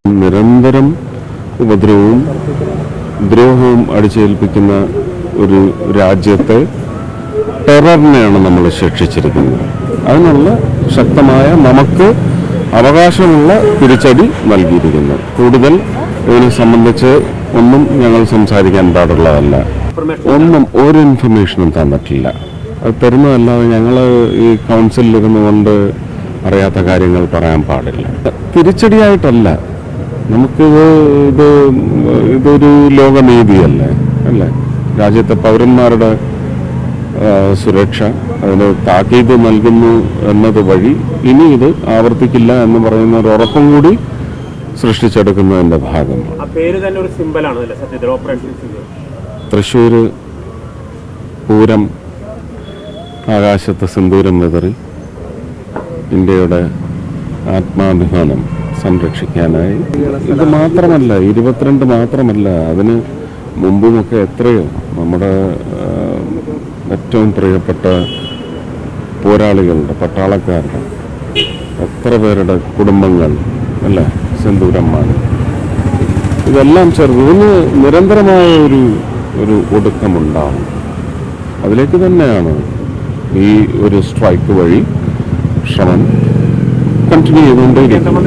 നിരന്തരം ഉപദ്രവവും ദ്രോഹവും അടിച്ചേൽപ്പിക്കുന്ന ഒരു രാജ്യത്തെ ടെററിനെയാണ് നമ്മൾ ശിക്ഷിച്ചിരിക്കുന്നത്. അതിനുള്ള ശക്തമായ നമുക്ക് അവകാശമുള്ള തിരിച്ചടി നൽകിയിരിക്കുന്നു. കൂടുതൽ ഇതിനെ സംബന്ധിച്ച് ഒന്നും ഞങ്ങൾ സംസാരിക്കാൻ പാടുള്ളതല്ല. ഒരു ഇൻഫർമേഷനും തന്നിട്ടില്ല. അത് തരുന്നതല്ലാതെ ഞങ്ങൾ ഈ കൗൺസിലിൽ ഇരുന്നുകൊണ്ട് അറിയാത്ത കാര്യങ്ങൾ പറയാൻ പാടില്ല. തിരിച്ചടിയായിട്ടല്ല, ഇതൊരു ലോകനീതിയല്ലേ അല്ലേ? രാജ്യത്തെ പൗരന്മാരുടെ സുരക്ഷ അതിന് താക്കീത് നൽകുന്നു എന്നത് വഴി ഇനി ഇത് ആവർത്തിക്കില്ല എന്ന് പറയുന്ന ഒരു ഉറപ്പും കൂടി സൃഷ്ടിച്ചെടുക്കുന്നതിൻ്റെ ഭാഗമാണ്. തൃശ്ശൂർ പൂരം ആകാശത്ത് സിന്ദൂരം വിതറി ഇന്ത്യയുടെ ആത്മാഭിമാനം സംരക്ഷിക്കാനായി ഇത് മാത്രമല്ല, 22 മാത്രമല്ല, അതിന് മുമ്പുമൊക്കെ എത്രയോ നമ്മുടെ ഏറ്റവും പ്രിയപ്പെട്ട പോരാളികളുടെ, പട്ടാളക്കാരുടെ എത്ര പേരുടെ കുടുംബങ്ങൾ അല്ലേ സിന്ദൂരന്മാർ, ഇതെല്ലാം ചേർന്ന് ഇതിന് നിരന്തരമായ ഒരു ഒടുക്കമുണ്ടാവും. അതിലേക്ക് തന്നെയാണ് ഈ ഒരു സ്ട്രൈക്ക് വഴി ശ്രമം കണ്ടിന്യൂ ചെയ്തുകൊണ്ടേയിരിക്കും.